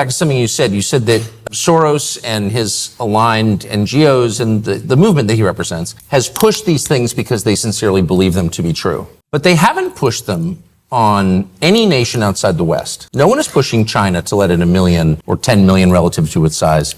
back to something you said. You said that Soros and his aligned NGOs and the movement that he represents has pushed these things because they sincerely believe them to be true. But they haven't pushed them on any nation outside the West. No one is pushing China to let in 1 million or 10 million relative to its size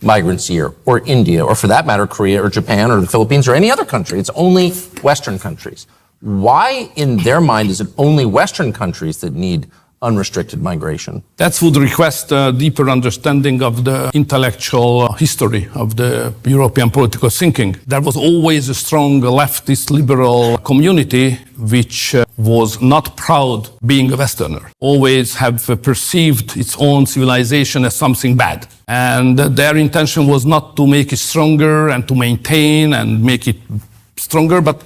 migrants a year, or India, or for that matter, Korea or Japan or the Philippines or any other country. It's only Western countries. Why, in their mind, is it only Western countries that need unrestricted migration? That would request a deeper understanding of the intellectual history of the European political thinking. There was always a strong leftist liberal community which was not proud being a Westerner, always have perceived its own civilization as something bad. And their intention was not to make it stronger and to maintain and make it stronger, but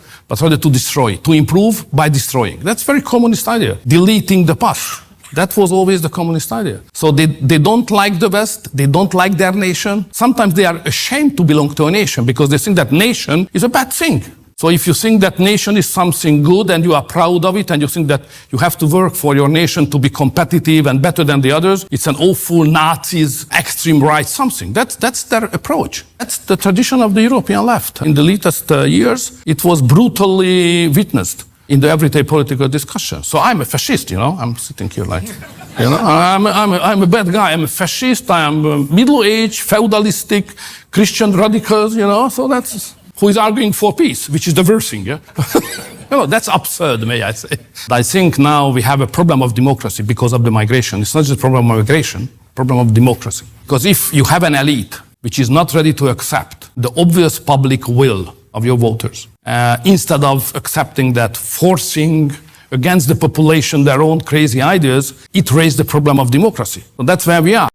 rather to destroy, to improve by destroying. That's very communist idea, deleting the past. That was always the communist idea. So they don't like the West, they don't like their nation. Sometimes they are ashamed to belong to a nation because they think that nation is a bad thing. So if you think that nation is something good and you are proud of it and you think that you have to work for your nation to be competitive and better than the others, it's an awful Nazis, extreme right something. That's their approach. That's the tradition of the European left. In the latest years, it was brutally witnessed in the everyday political discussion. So I'm a fascist, I'm sitting here like, I'm a bad guy. I'm a fascist, I am middle-aged, feudalistic, Christian radicals, so that's who is arguing for peace, which is the worst thing, yeah? That's absurd, may I say. I think now we have a problem of democracy because of the migration. It's not just a problem of migration, problem of democracy. Because if you have an elite which is not ready to accept the obvious public will of your voters, instead of accepting that, forcing against the population their own crazy ideas, it raised the problem of democracy. So that's where we are.